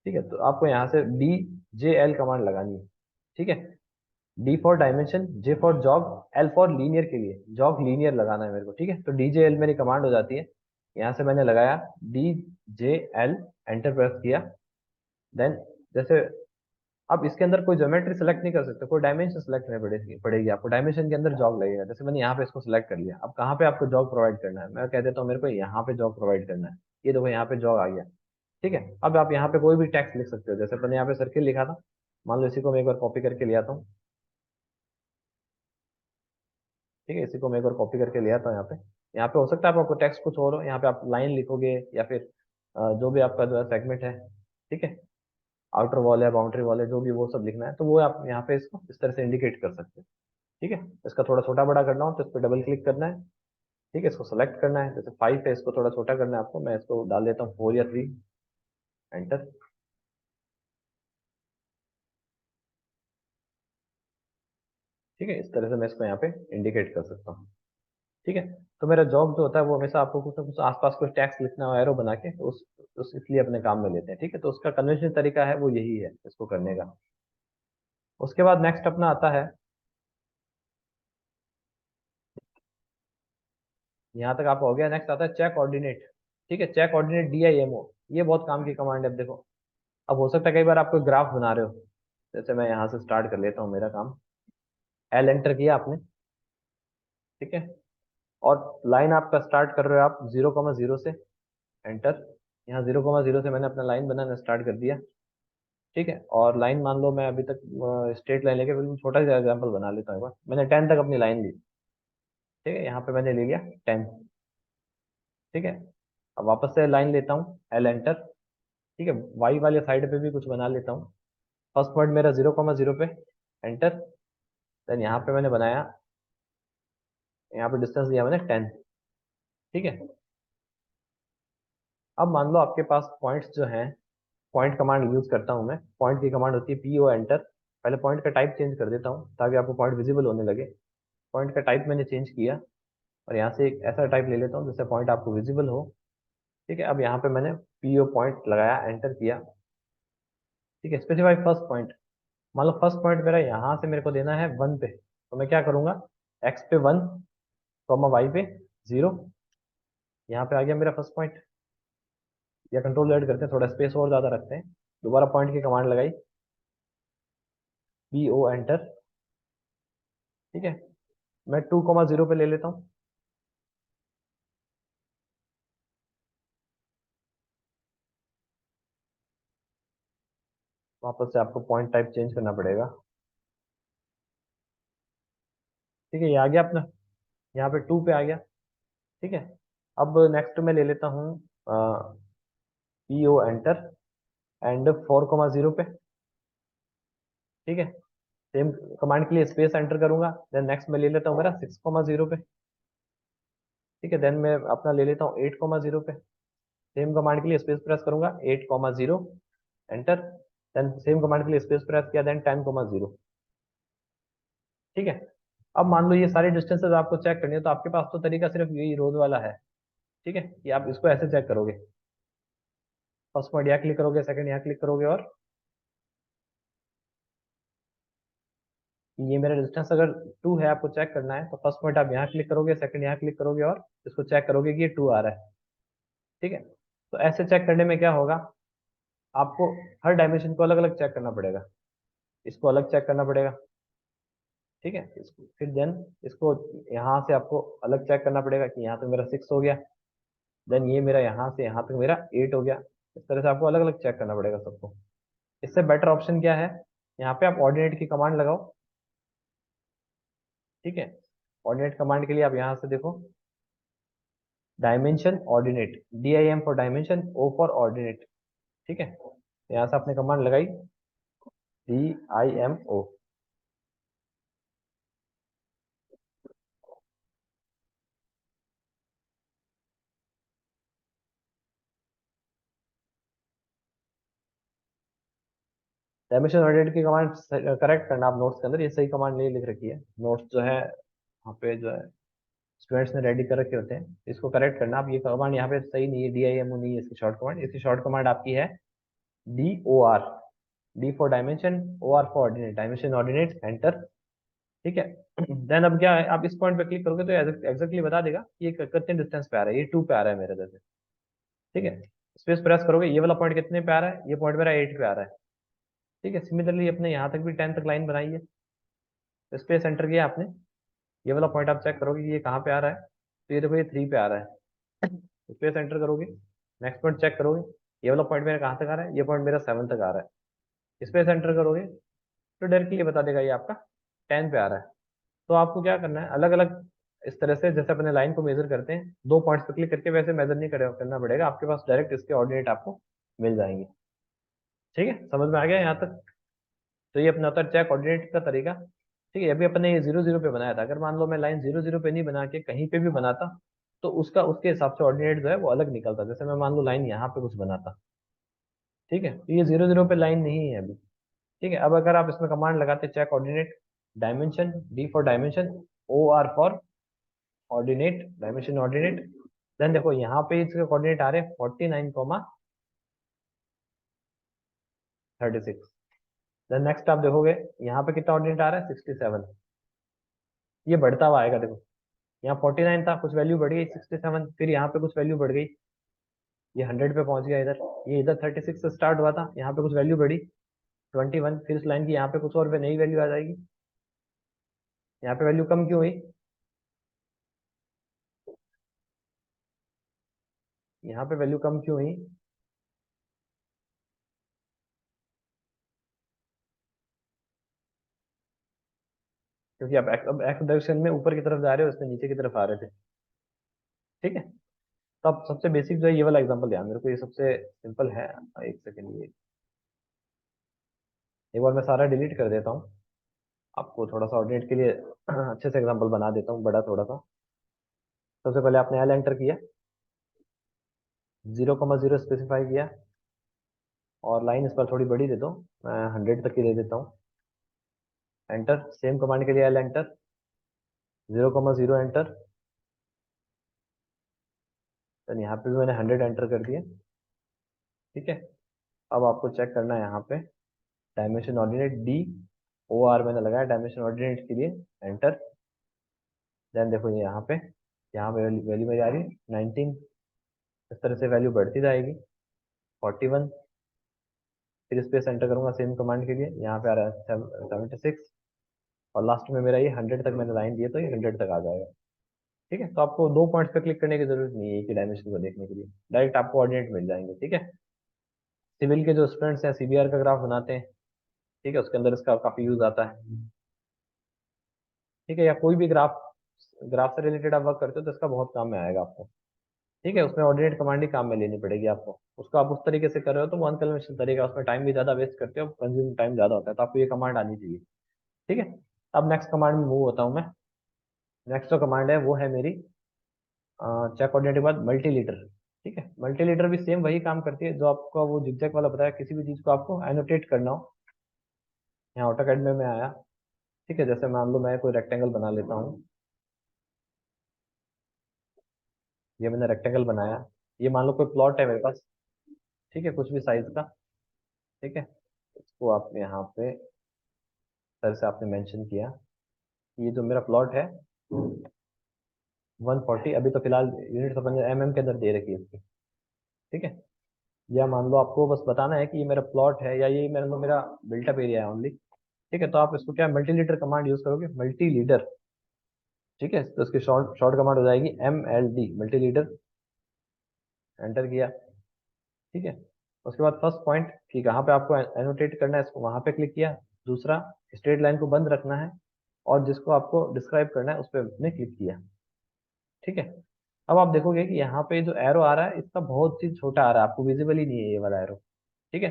ठीक है, तो आपको यहाँ से डी जे एल कमांड लगानी है। ठीक है, D for dimension, J for jog, L for linear के लिए, जॉग लीनियर लगाना है मेरे को। ठीक है, तो डी जे एल मेरी कमांड हो जाती है। यहाँ से मैंने लगाया D J L, enter press किया, देन जैसे अब इसके अंदर कोई ज्योमेट्री सेलेक्ट नहीं कर सकते, कोई डायमेंशन सेलेक्ट नहीं पड़ेगी आपको, डायमेंशन के अंदर जॉग लगेगा। जैसे मैंने यहाँ पे इसको सेलेक्ट कर लिया, अब कहाँ पे आपको जॉग प्रोवाइड करना है, मैं कह देता हूँ मेरे को यहाँ पे जॉग प्रोवाइड करना है। ये देखो यहाँ पे जॉग आ गया। ठीक है, अब आप यहाँ पे कोई भी टेक्स्ट लिख सकते हो, जैसे मैंने यहाँ पे सर्किल लिखा था, मान लो इसी को मैं एक बार कॉपी करके ले आता हूँ। ठीक है, इसी को मैं एक बार कॉपी करके ले आता हूँ यहाँ पे हो सकता है आपको टेक्स्ट कुछ और हो, यहाँ पे आप लाइन लिखोगे या फिर जो भी आपका जो है सेगमेंट है। ठीक है, आउटर वॉल है, बाउंड्री वॉल है, जो भी वो सब लिखना है तो वो आप यहाँ पे इसको इस तरह से इंडिकेट कर सकते हैं। ठीक है, इसका थोड़ा छोटा बड़ा करना हो तो इस पर डबल क्लिक करना है। ठीक है, इसको सेलेक्ट करना है, जैसे 5 है इसको थोड़ा छोटा करना है आपको, मैं इसको डाल देता हूँ 4 या 3, एंटर। ठीक है, इस तरह से मैं इसको यहाँ पे इंडिकेट कर सकता हूँ। ठीक है। तो मेरा जॉब जो होता है वो हमेशा आपको कुछ ना कुछ आसपास कुछ टैक्स लिखना हो एरो बना के, तो उस इसलिए अपने काम में लेते हैं। ठीक है, तो उसका कन्वेंशनल तरीका है वो यही है इसको करने का। उसके बाद नेक्स्ट अपना आता है, यहाँ तक आपका हो गया। नेक्स्ट आता है चेक ऑर्डिनेट। ठीक है, चेक ऑर्डिनेट DIMO, ये बहुत काम की कमांड है। अब देखो, अब हो सकता है कई बार आप कोई ग्राफ बना रहे हो, जैसे मैं यहाँ से स्टार्ट कर लेता हूँ मेरा काम। L एंटर किया आपने, ठीक है, और लाइन आपका स्टार्ट कर रहे हो आप 0,0 से, एंटर। यहाँ 0,0 से मैंने अपना लाइन बनाना स्टार्ट कर दिया। ठीक है, और लाइन मान लो मैं अभी तक स्ट्रेट लाइन लेके बिल्कुल छोटा सा एग्जाम्पल बना लेता हूँ एक बार। मैंने 10 तक अपनी लाइन ली। ठीक है, यहाँ पे मैंने ले लिया 10। ठीक है, अब वापस से लाइन लेता हूँ, L एंटर। ठीक है, वाई वाले साइड पे भी कुछ बना लेता हूँ। फर्स्ट पॉइंट मेरा 0,0 पे, एंटर। देन यहाँ पे मैंने बनाया, यहाँ पे डिस्टेंस दिया मैंने 10। ठीक है, अब मान लो आपके पास पॉइंट्स जो हैं, पॉइंट कमांड यूज करता हूँ मैं। पॉइंट की कमांड होती है PO एंटर। पहले पॉइंट का टाइप चेंज कर देता हूँ ताकि आपको पॉइंट विजिबल होने लगे। पॉइंट का टाइप मैंने चेंज किया, और यहाँ से एक ऐसा टाइप ले लेता हूँ जिससे पॉइंट आपको विजिबल हो। ठीक है, अब यहाँ पे मैंने PO पॉइंट लगाया, एंटर किया। ठीक है, स्पेसिफाई फर्स्ट पॉइंट। मान लो फर्स्ट पॉइंट मेरा यहाँ से मेरे को देना है 1 पे, तो मैं क्या करूंगा, X पे 1, Y पे 0। यहाँ पे आ गया मेरा फर्स्ट पॉइंट। या कंट्रोल ऐड करते हैं, थोड़ा स्पेस और ज्यादा रखते हैं। दोबारा पॉइंट की कमांड लगाई, PO एंटर। ठीक है, मैं 2,0 पे ले लेता हूँ। वापस से आपको पॉइंट टाइप चेंज करना पड़ेगा। ठीक है, ये आ गया अपना, यहाँ पे 2 पे आ गया। ठीक है, अब नेक्स्ट में ले लेता हूँ PO एंटर एंड 4,0 पे। ठीक है, सेम कमांड के लिए स्पेस एंटर करूंगा। देन नेक्स्ट में ले लेता हूँ मेरा 6,0 पे। ठीक है, देन मैं अपना ले लेता हूँ 8,0 पे। सेम कमांड के लिए स्पेस प्रेस करूंगा, 8,0 एंटर। देन सेम कमांड के लिए स्पेस प्रेस किया, देन 10,0। ठीक है, अब मान लो ये सारी डिस्टेंसेस आपको चेक करनी है, तो आपके पास तो तरीका सिर्फ यही रोज वाला है। ठीक है, कि आप इसको ऐसे चेक करोगे, फर्स्ट पॉइंट यहाँ क्लिक करोगे, सेकंड यहाँ क्लिक करोगे, और ये मेरा डिस्टेंस अगर 2 है, आपको चेक करना है, तो फर्स्ट पॉइंट आप यहाँ क्लिक करोगे, सेकंड यहाँ क्लिक करोगे, और इसको चेक करोगे कि ये 2 आ रहा है। ठीक है, तो ऐसे चेक करने में क्या होगा, आपको हर डायमेंशन को अलग अलग चेक करना पड़ेगा। इसको अलग चेक करना पड़ेगा। ठीक है, इसको फिर देन इसको यहाँ से आपको अलग चेक करना पड़ेगा कि यहाँ तक मेरा 6 हो गया। देन ये मेरा यहाँ से यहाँ तक मेरा 8 हो गया। इस तरह से आपको अलग अलग चेक करना पड़ेगा सबको। इससे बेटर ऑप्शन क्या है, यहाँ पे आप ऑर्डिनेट की कमांड लगाओ। ठीक है, ऑर्डिनेट कमांड के लिए आप यहाँ से देखो, dimension ordinate, DIM for dimension, O for ordinate. ठीक है, यहाँ से आपने कमांड लगाई, DIMO। डायमेंशन ऑर्डिनेट की कमांड करेक्ट करना आप नोट्स के अंदर, ये सही कमांड नहीं लिख रखी है। नोट्स जो है वहाँ पे जो है स्टूडेंट्स ने रेडी कर रखे होते हैं, इसको करेक्ट करना आप। ये कमांड यहाँ पे सही नहीं है, DIMO नहीं है इसकी शॉर्ट कमांड। इसकी शॉर्ट कमांड आपकी है DOR, D for dimension, OR for ordinate, dimension ordinate, enter. ठीक है, देन अब क्या है, आप इस पॉइंट पे क्लिक करोगे तो एग्जैक्टली बता देगा कि ये कितने डिस्टेंस पे आ रहा है। ये 2 पे आ रहा है मेरे जैसे। ठीक है, स्पेस प्रेस करोगे, ये वाला पॉइंट कितने पे आ रहा है, ये पॉइंट मेरा 8 पे आ रहा है। ठीक है, सिमिलरली अपने यहाँ तक भी 10 तक लाइन बनाई है, स्पेस एंटर किया आपने। ये वाला पॉइंट आप चेक करोगे कि ये कहाँ पे आ रहा है, तो ये देखो ये 3 पे आ रहा है। स्पेस एंटर करोगे, नेक्स्ट पॉइंट चेक करोगे, ये वाला पॉइंट मेरा कहाँ तक आ रहा है, ये पॉइंट मेरा 7 तक आ रहा है। स्पेस एंटर करोगे तो डायरेक्टली ये बता देगा ये आपका 10 पे आ रहा है। तो आपको क्या करना है, अलग अलग इस तरह से जैसे अपने लाइन को मेजर करते हैं, 2 पॉइंट्स पे क्लिक करके वैसे मेजर नहीं करना पड़ेगा, आपके पास डायरेक्ट इसके ऑर्डिनेट आपको मिल जाएंगे। ठीक है, समझ में आ गया यहाँ तक। तो ये अपना होता है चेक ऑर्डिनेट का तरीका। ठीक है, अभी अपने ये 0,0 पे बनाया था, अगर मान लो मैं लाइन 0,0 पे नहीं बना के कहीं पे भी बनाता, तो उसका उसके हिसाब से ऑर्डिनेट जो है वो अलग निकलता। जैसे मैं मान लो लाइन यहाँ पे कुछ बनाता, ठीक है, तो ये 0,0 पे लाइन नहीं है अभी। ठीक है, अब अगर आप इसमें कमांड लगाते check ordinate, dimension, D for dimension, OR for ordinate, dimension ordinate. Then देखो यहाँ पे इसके कोऑर्डिनेट आ रहे हैं 49,36। देन नेक्स्ट आप देखोगे यहाँ पे कितना ऑर्डिनेट आ रहा है 67। ये बढ़ता हुआ आएगा देखो, यहाँ 49 था, कुछ वैल्यू बढ़ गई 67, फिर यहाँ पे कुछ वैल्यू बढ़ गई, ये 100 पे पहुंच गया इधर। ये इधर 36 से स्टार्ट हुआ था, यहाँ पे कुछ वैल्यू बढ़ी 21, फिर इस लाइन की यहाँ पे कुछ और नई वैल्यू आ जाएगी। यहाँ पे वैल्यू कम क्यों हुई, यहाँ पे वैल्यू कम क्यों हुई, क्योंकि आप अब एक्स डायरेक्शन में ऊपर की तरफ जा रहे हो, इसमें नीचे की तरफ आ रहे थे। ठीक है, तो अब सबसे बेसिक जो है ये वाला एग्जांपल ध्यान में रखो, ये सबसे सिंपल है। एक सेकेंड, ये एक बार मैं सारा डिलीट कर देता हूँ, आपको थोड़ा सा ऑर्डिनेट के लिए अच्छे से एग्जांपल बना देता हूँ, बड़ा थोड़ा सा। सबसे पहले आपने एल एंटर किया, 0,0 स्पेसिफाई किया, और लाइन इस पर थोड़ी बड़ी दे दो, मैं 100 तक की दे देता हूँ। एंटर, सेम कमांड के लिए एल एंटर, 0,0 एंटर। देन यहाँ पे भी मैंने 100 एंटर कर दिया। ठीक है, अब आपको चेक करना है यहाँ पे dimension ordinate D O R मैंने लगाया डायमेंशन ऑर्डिनेट के लिए, एंटर। देन देखो ये यहाँ पे वैल्यू मेरी आ रही है 19। इस तरह से वैल्यू बढ़ती जाएगी, 41, फिर स्पेस एंटर करूंगा सेम कमांड के लिए, यहाँ पे आ रहा है 76, और लास्ट में मेरा ये 100 तक मैंने लाइन दिया, तो ये 100 तक आ जाएगा। ठीक है, तो आपको दो पॉइंट्स पे क्लिक करने की जरूरत नहीं है एक ही डायमेंशन को देखने के लिए, डायरेक्ट आपको ऑर्डिनेट मिल जाएंगे। ठीक है, सिविल के जो स्टूडेंट्स हैं सीबीआर का ग्राफ बनाते हैं, ठीक है, उसके अंदर इसका काफी यूज आता है। ठीक है, या कोई भी ग्राफ ग्राफ से रिलेटेड आप वर्क करते हो तो इसका बहुत काम में आएगा आपको। ठीक है, उसमें ऑर्डिनेट कमांड ही काम में लेनी पड़ेगी आपको, उसको आप उस तरीके से कर रहे हो तो वो अनकन्वेंशनल तरीका, उसमें टाइम भी ज्यादा वेस्ट करते हो, कंज्यूम टाइम ज्यादा होता है, तो आपको ये कमांड आनी चाहिए। ठीक है, अब नेक्स्ट कमांड में मूव होता हूँ मैं। नेक्स्ट जो कमांड है वो है मेरी चेक कोऑर्डिनेट के बाद मल्टी लीटर। ठीक है, मल्टी लीटर भी सेम वही काम करती है जो आपका वो जिगजैग वाला बताया, किसी भी चीज को आपको एनोटेट करना हो। यहाँ ऑटोकैड में मैं आया, ठीक है, जैसे मान लो मैं कोई रेक्टेंगल बना लेता हूँ, ये मैंने रेक्टेंगल बनाया, ये मान लो कोई प्लॉट है मेरे पास, ठीक है, कुछ भी साइज का। ठीक है, इसको आपने यहाँ पे तरह से आपने मेंशन किया, ये जो मेरा प्लॉट है 140, अभी तो फिलहाल यूनिट अपन mm के अंदर दे रखी है इसकी। ठीक है, या मान लो आपको बस बताना है कि ये मेरा प्लॉट है, या ये मेरा बिल्टअप एरिया है ओनली। ठीक है, तो आप इसको क्या मल्टी लीटर कमांड यूज करोगे, मल्टी लीडर। ठीक है, तो इसकी शॉर्ट शॉर्ट कमांड हो जाएगी MLD, मल्टी लीडर। एंटर किया। ठीक है, उसके बाद फर्स्ट पॉइंट कि कहाँ पे आपको एनोटेट करना है इसको, वहां पे क्लिक किया। दूसरा, स्ट्रेट लाइन को बंद रखना है, और जिसको आपको डिस्क्राइब करना है उस पर आपने क्लिक किया। ठीक है, अब आप देखोगे कि यहाँ पे जो एरो आ रहा है इसका बहुत ही छोटा आ रहा है, आपको विजिबल ही नहीं है ये वाला एरो। ठीक है,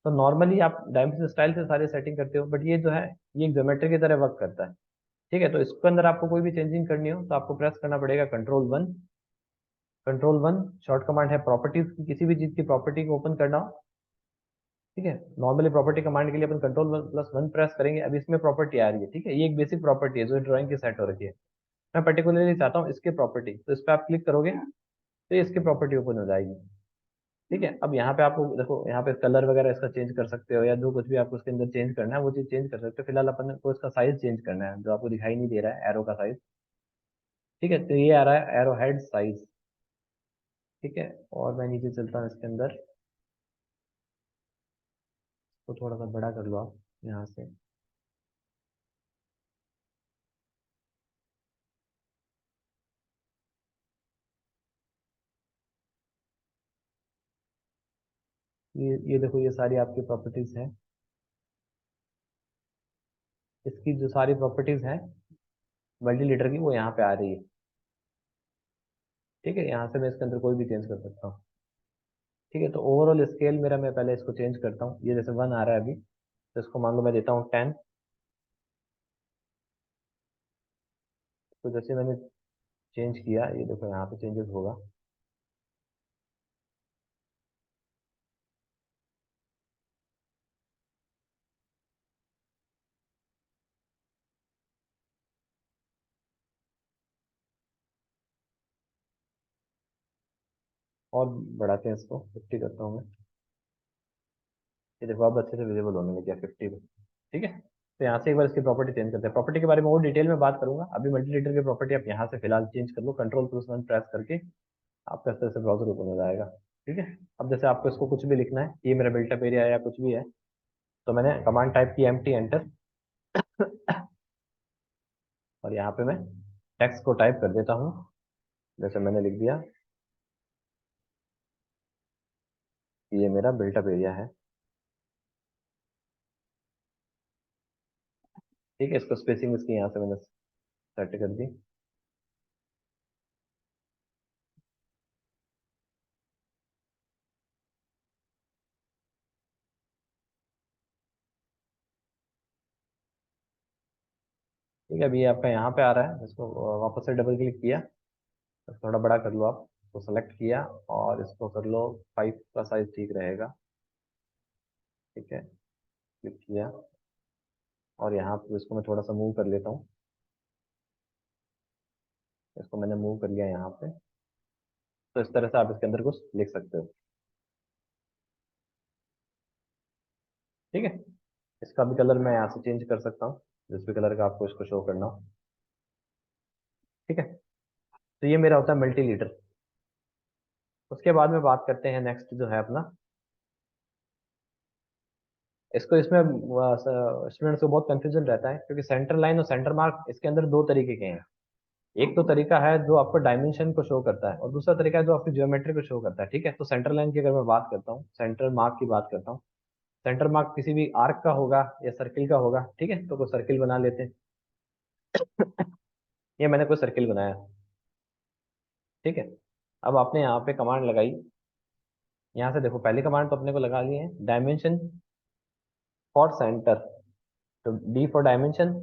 तो नॉर्मली आप डायमेंशन स्टाइल से सारे सेटिंग करते हो, बट ये जो है ये एक ज्योमेट्री की तरह वर्क करता है। ठीक है, तो इसके अंदर आपको कोई भी चेंजिंग करनी हो तो आपको प्रेस करना पड़ेगा कंट्रोल 1। कंट्रोल 1 शॉर्ट कमांड है प्रॉपर्टीज की, किसी भी चीज की प्रॉपर्टी को ओपन करना हो। ठीक है, नॉर्मली प्रॉपर्टी कमांड के लिए अपन कंट्रोल+1 प्रेस करेंगे, अभी इसमें प्रॉपर्टी आ रही है। ठीक है, ये एक बेसिक प्रॉपर्टी है जो ड्राइंग की सेट हो रखी है, मैं पर्टिकुलरली चाहता हूँ इसके प्रॉपर्टी, तो इस पर आप क्लिक करोगे तो ये इसकी प्रॉपर्टी ओपन हो जाएगी। ठीक है, अब यहाँ पे आपको देखो, यहाँ पे कलर वगैरह इसका चेंज कर सकते हो, या जो कुछ भी आपको इसके अंदर चेंज करना है वो चीज चेंज कर सकते हो। फिलहाल अपन को इसका साइज चेंज करना है, जो आपको दिखाई नहीं दे रहा है एरो का साइज। ठीक है, तो ये आ रहा है एरो हेड साइज। ठीक है, और मैं नीचे चलता हूँ इसके अंदर, तो थोड़ा सा बड़ा कर लो आप यहाँ से। ये देखो, ये सारी आपकी प्रॉपर्टीज हैं, इसकी जो सारी प्रॉपर्टीज हैं मल्टी लीटर की वो यहाँ पे आ रही है। ठीक है, यहाँ से मैं इसके अंदर कोई भी चेंज कर सकता हूँ। ठीक है, तो ओवरऑल स्केल मेरा, मैं पहले इसको चेंज करता हूँ, ये जैसे 1 आ रहा है अभी, तो इसको मान लो मैं देता हूँ 10। तो जैसे मैंने चेंज किया, ये देखो यहाँ पे चेंजेस होगा। और बढ़ाते हैं इसको, 50 करता हूँ मैं। ये देखो अब अच्छे से विजिबल होने लग गया 50 पे। ठीक है, तो यहाँ से एक बार इसकी प्रॉपर्टी चेंज करते हैं। प्रॉपर्टी के बारे में और डिटेल में बात करूंगा, अभी मल्टीमीटर की प्रॉपर्टी आप यहाँ से फिलहाल चेंज कर लो, कंट्रोल+1 प्रेस करके आपका इस तरह से ब्राउजर ओपन हो जाएगा। ठीक है, अब जैसे आपको इसको कुछ भी लिखना है, ये मेरा बिल्टअप एरिया है या कुछ भी है, तो मैंने कमांड टाइप की empty एंटर और यहाँ पे मैं टेक्स्ट को टाइप कर देता हूँ, जैसे मैंने लिख दिया कि ये मेरा बिल्टअप एरिया है। ठीक है, इसको स्पेसिंग इसकी यहाँ से मैंने सेट कर दी। ठीक है, अभी ये आपका यहाँ पे आ रहा है, इसको वापस से डबल क्लिक किया, तो थोड़ा बड़ा कर लो आप, इसको सेलेक्ट किया और इसको कर लो 5 का साइज ठीक रहेगा। ठीक है, क्लिक किया और यहाँ पे इसको मैं थोड़ा सा मूव कर लेता हूँ, इसको मैंने मूव कर लिया यहाँ पे। तो इस तरह से आप इसके अंदर कुछ लिख सकते हो। ठीक है, इसका भी कलर मैं यहाँ से चेंज कर सकता हूँ, जिस भी कलर का आपको इसको शो करना हो। ठीक है, तो ये मेरा होता है मल्टी लीटर। उसके बाद में बात करते हैं नेक्स्ट जो है अपना, इसको इसमें स्टूडेंट्स को बहुत कंफ्यूजन रहता है, क्योंकि सेंटर लाइन और सेंटर मार्क इसके अंदर दो तरीके के हैं। एक तो तरीका है जो आपको डायमेंशन को शो करता है, और दूसरा तरीका है जो आपकी ज्योमेट्री को शो करता है। ठीक है, तो सेंटर लाइन की अगर मैं बात करता हूँ, सेंटर मार्क की बात करता हूँ, सेंटर मार्क किसी भी आर्क का होगा या सर्किल का होगा। ठीक है, तो कोई सर्किल बना लेते हैं। ये मैंने कोई सर्किल बनाया। ठीक है, अब आपने यहाँ पे कमांड लगाई, यहाँ से देखो पहली कमांड तो अपने को लगा ली है, डायमेंशन फॉर सेंटर। तो डी फॉर डायमेंशन,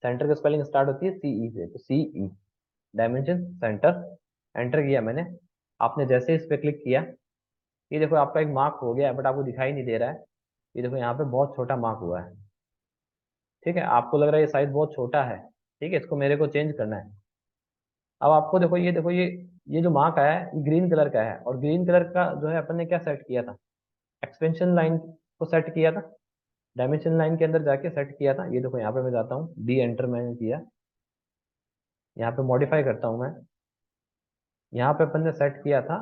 सेंटर की स्पेलिंग स्टार्ट होती है सीई से, तो सीई डायमेंशन सेंटर। एंटर किया मैंने, आपने जैसे इस पे क्लिक किया, ये देखो आपका एक मार्क हो गया है, बट आपको दिखाई नहीं दे रहा है। ये देखो यहाँ पे बहुत छोटा मार्क हुआ है। ठीक है, आपको लग रहा है ये साइज बहुत छोटा है। ठीक है, इसको मेरे को चेंज करना है। अब आपको देखो ये जो मार्क आया है ये ग्रीन कलर का है, और ग्रीन कलर का जो है अपन ने क्या सेट किया था, एक्सपेंशन लाइन को सेट किया था, डायमेंशन लाइन के अंदर जाके सेट किया था। ये देखो यहाँ पे मैं जाता हूँ, डी एंटर मैंने किया, यहाँ पे मॉडिफाई करता हूँ मैं। यहाँ पे अपन ने सेट किया था,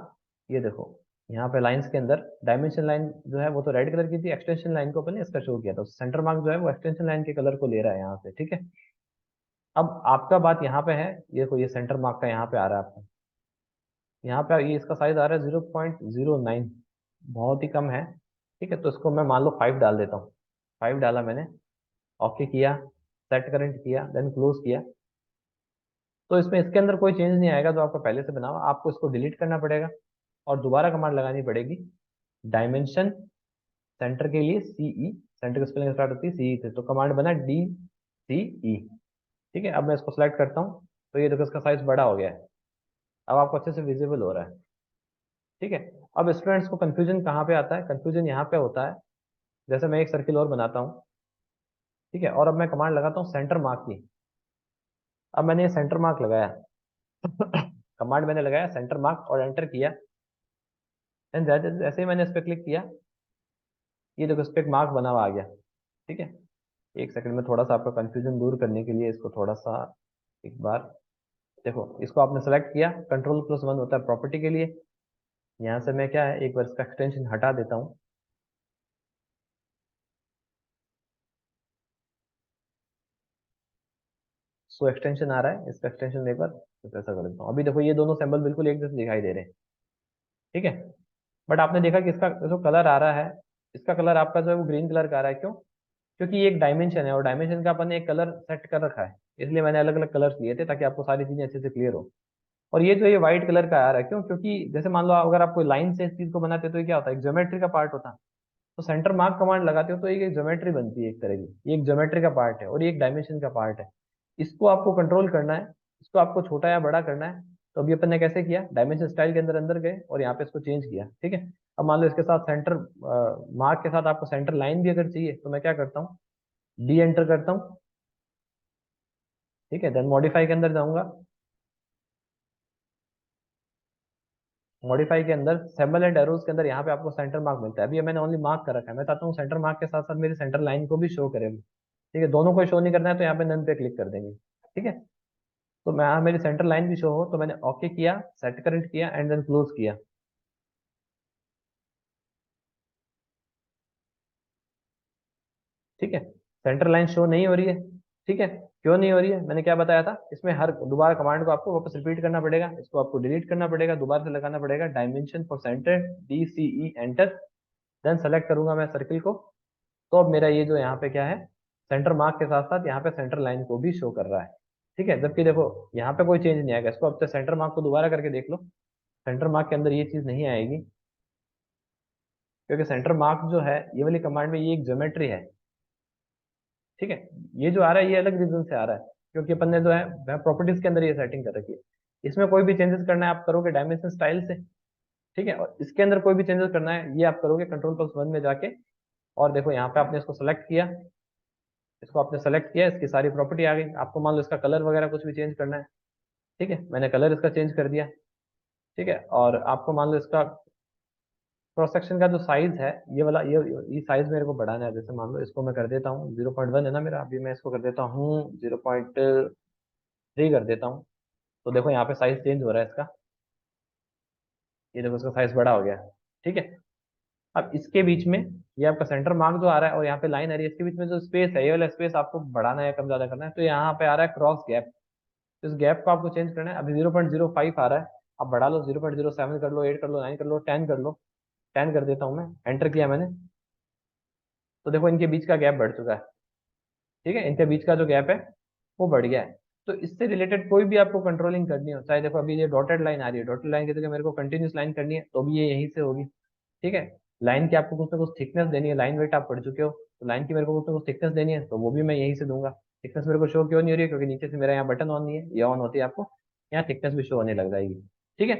ये देखो यहाँ पे लाइंस के अंदर डायमेंशन लाइन जो है वो तो रेड कलर की थी, एक्सटेंशन लाइन को अपन ने इसका शो किया था, सेंटर मार्क जो है वो एक्सटेंशन लाइन के कलर को ले रहा है यहाँ से। ठीक है, अब आपका बात यहाँ पे है, ये देखो ये सेंटर मार्क का यहाँ पे आ रहा है आपका, यहाँ पे ये इसका साइज आ रहा है 0.09, बहुत ही कम है। ठीक है, तो इसको मैं मान लो 5 डाल देता हूँ। 5 डाला मैंने, ओके किया, सेट करंट किया, देन क्लोज किया। तो इसमें इसके अंदर कोई चेंज नहीं आएगा जो आपका पहले से बना हुआ, आपको इसको डिलीट करना पड़ेगा और दोबारा कमांड लगानी पड़ेगी, डायमेंशन सेंटर के लिए सीई, सेंटर की स्पेलिंग स्टार्ट होती है सीई से, तो कमांड बना डी सी ई। ठीक है, अब मैं इसको सेलेक्ट करता हूँ, तो ये देखो इसका साइज बड़ा हो गया है, अब आपको अच्छे से विजिबल हो रहा है। ठीक है, अब स्टूडेंट्स को कंफ्यूजन कहाँ पे आता है, कंफ्यूजन यहाँ पे होता है, जैसे मैं एक सर्किल और बनाता हूँ। ठीक है, और अब मैं कमांड लगाता हूँ सेंटर मार्क की। अब मैंने ये सेंटर मार्क लगाया कमांड मैंने लगाया सेंटर मार्क और एंटर किया, एंड जैसे ही मैंने इस पर क्लिक किया, ये देखो इस पर एक मार्क बना हुआ आ गया। ठीक है, एक सेकंड में थोड़ा सा आपका कंफ्यूजन दूर करने के लिए इसको थोड़ा सा एक बार देखो, इसको आपने सेलेक्ट किया, कंट्रोल+1 होता है प्रॉपर्टी के लिए। यहाँ से मैं क्या है एक बार इसका एक्सटेंशन हटा देता हूँ, सो एक्सटेंशन आ रहा है, इसका एक्सटेंशन एक बार कुछ ऐसा कर देता हूँ। अभी देखो ये दोनों सिंबल बिल्कुल एक जैसे दिखाई दे रहे हैं। ठीक है, बट आपने देखा कि इसका जो कलर आ रहा है, इसका कलर आपका जो है वो ग्रीन कलर का आ रहा है, क्यों? क्योंकि ये एक डायमेंशन है और डायमेंशन का अपन ने एक कलर सेट कर रखा है, इसलिए मैंने अलग अलग कलर्स लिए थे ताकि आपको सारी चीजें अच्छे से क्लियर हो। और ये जो ये व्हाइट कलर का आ रहा है, क्यों? क्योंकि जैसे मान लो अगर आप कोई लाइन से इस चीज को बनाते तो ये क्या होता है, एक ज्योमेट्री का पार्ट होता है। तो सेंटर मार्क कमांड लगाते हो तो एक ज्योमेट्री बनती है एक तरह की, ये एक ज्योमेट्री का पार्ट है और ये एक डायमेंशन का पार्ट है। इसको आपको कंट्रोल करना है, इसको आपको छोटा या बड़ा करना है। तो अभी अपन ने कैसे किया, डायमेंशन स्टाइल के अंदर अंदर गए और यहाँ पे इसको चेंज किया। ठीक है, अब मान लो इसके साथ सेंटर मार्क के साथ आपको सेंटर लाइन भी अगर चाहिए, तो मैं क्या करता हूँ, डी एंटर करता हूँ। ठीक है, देन मॉडिफाई के अंदर जाऊंगा, मॉडिफाई के अंदर सिंबल एंड एरोज के अंदर यहाँ पे आपको सेंटर मार्क मिलता है। अभी मैंने ओनली मार्क कर रखा है, मैं चाहता हूँ सेंटर मार्क के साथ साथ मेरी सेंटर लाइन को भी शो करे। ठीक है, दोनों को शो नहीं करना है तो यहाँ पे नन पे क्लिक कर देंगे। ठीक है, तो मैं यहाँ मेरी सेंटर लाइन भी शो हो तो मैंने ओके किया, सेट करंट किया एंड देन क्लोज किया। ठीक है, सेंटर लाइन शो नहीं हो रही है। ठीक है, क्यों नहीं हो रही है, मैंने क्या बताया था, इसमें हर दोबारा कमांड को आपको वापस रिपीट करना पड़ेगा, इसको आपको डिलीट करना पड़ेगा, दोबारा से लगाना पड़ेगा dimension for centre DCE enter, then select करूंगा मैं सर्किल को। तो अब मेरा ये जो यहाँ पे क्या है, सेंटर मार्क के साथ साथ यहाँ पे सेंटर लाइन को भी शो कर रहा है। ठीक है, जबकि देखो यहाँ पे कोई चेंज नहीं आएगा, इसको अब सेंटर मार्क को दोबारा करके देख लो, सेंटर मार्क के अंदर ये चीज नहीं आएगी, क्योंकि सेंटर मार्क जो है ये वाली कमांड में ये एक ज्योमेट्री है। ठीक है, ये जो आ रहा है ये अलग रीजन से आ रहा है, क्योंकि अपन ने जो है वह प्रॉपर्टीज के अंदर ये सेटिंग कर रखी है। इसमें कोई भी चेंजेस करना है आप करोगे डायमेंशन स्टाइल से। ठीक है, और इसके अंदर कोई भी चेंजेस करना है ये आप करोगे कंट्रोल+1 में जाके। और देखो यहाँ पे आपने इसको सेलेक्ट किया, इसको आपने सेलेक्ट किया, इसकी सारी प्रॉपर्टी आ गई, आपको मान लो इसका कलर वगैरह कुछ भी चेंज करना है। ठीक है, मैंने कलर इसका चेंज कर दिया। ठीक है, और आपको मान लो इसका क्रॉस सेक्शन का जो साइज है ये वाला, ये साइज मेरे को बढ़ाना है, जैसे मान लो इसको मैं कर देता हूँ 0.1 है ना मेरा, अभी मैं इसको कर देता हूँ 0.3 कर देता हूँ। तो देखो यहाँ पे साइज चेंज हो रहा है इसका, ये देखो इसका साइज बड़ा हो गया। ठीक है, अब इसके बीच में ये आपका सेंटर मार्क जो आ रहा है और यहाँ पे लाइन आ रही है, इसके बीच में जो स्पेस है ये वाला स्पेस आपको बढ़ाना है, कम ज्यादा करना है, तो यहाँ पे आ रहा है क्रॉस गैप। इस गैप को आपको चेंज करना है, अभी 0.05 आ रहा है, आप बढ़ा लो 0.07 कर लो, 8 कर लो, 9 कर लो, 10 कर लो। 10 कर देता हूँ मैं, एंटर किया मैंने, तो देखो इनके बीच का गैप बढ़ चुका है। ठीक है, इनके बीच का जो गैप है वो बढ़ गया है। तो इससे रिलेटेड कोई भी आपको कंट्रोलिंग करनी हो, चाहे देखो अभी ये डॉटेड लाइन आ रही है, डॉटेड लाइन की जगह मेरे को कंटिन्यूस लाइन करनी है तो भी ये यहीं से होगी। ठीक है, लाइन की आपको कुछ ना कुछ थिकनेस देनी है, लाइन वेट आप पढ़ चुके हो, तो लाइन की मेरे को कुछ ना कुछ थिकनेस देनी है तो वो भी मैं यहीं से दूंगा। थिकनेस मेरे को शो क्यों नहीं हो रही है, क्योंकि नीचे से मेरा यहाँ बटन ऑन नहीं है, ये ऑन होती है आपको यहाँ थिकनेस भी शो होने लग जाएगी। ठीक है,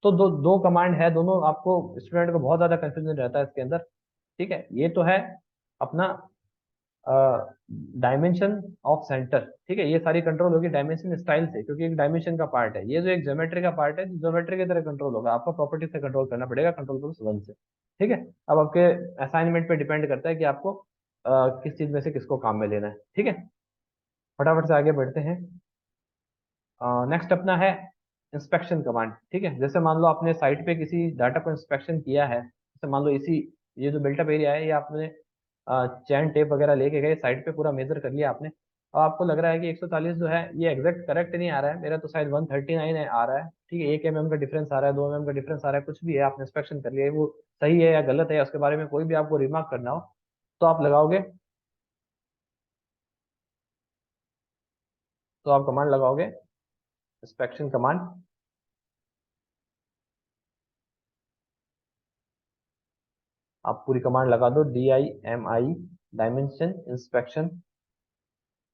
तो दो दो कमांड है, दोनों आपको स्टूडेंट को बहुत ज्यादा कंफ्यूजन रहता है इसके अंदर। ठीक है, ये तो है अपना डायमेंशन ऑफ सेंटर। ठीक है, ये सारी कंट्रोल होगी डायमेंशन स्टाइल से, क्योंकि एक डायमेंशन का पार्ट है, ये जो एक ज्योमेट्री का पार्ट है, ज्योमेट्री की तरह कंट्रोल होगा, आपको प्रॉपर्टी से कंट्रोल करना पड़ेगा कंट्रोल+1 से। ठीक है, अब आपके असाइनमेंट पे डिपेंड करता है कि आपको किस चीज में से किसको काम में लेना है। ठीक है, फटाफट से आगे बढ़ते हैं। नेक्स्ट अपना है इंस्पेक्शन कमांड। ठीक है, जैसे मान लो आपने साइट पे किसी डाटा को इंस्पेक्शन किया है, जैसे मान लो इसी ये जो बिल्टअप एरिया है ये आपने चैन टेप वगैरह लेके गए साइट पे, पूरा मेजर कर लिया आपने, और आपको लग रहा है कि 140 जो है ये एग्जैक्ट करेक्ट नहीं आ रहा है, मेरा तो शायद 139 है आ रहा है। ठीक है, 1 mm का डिफरेंस आ रहा है, 2 mm का डिफरेंस आ रहा है, कुछ भी है, आपने इंस्पेक्शन कर लिया है, वो सही है या गलत है उसके बारे में कोई भी आपको रिमार्क करना हो तो आप लगाओगे, तो आप कमांड लगाओगे इंस्पेक्शन कमांड। आप पूरी कमांड लगा दो DIMI, डायमेंशन इंस्पेक्शन,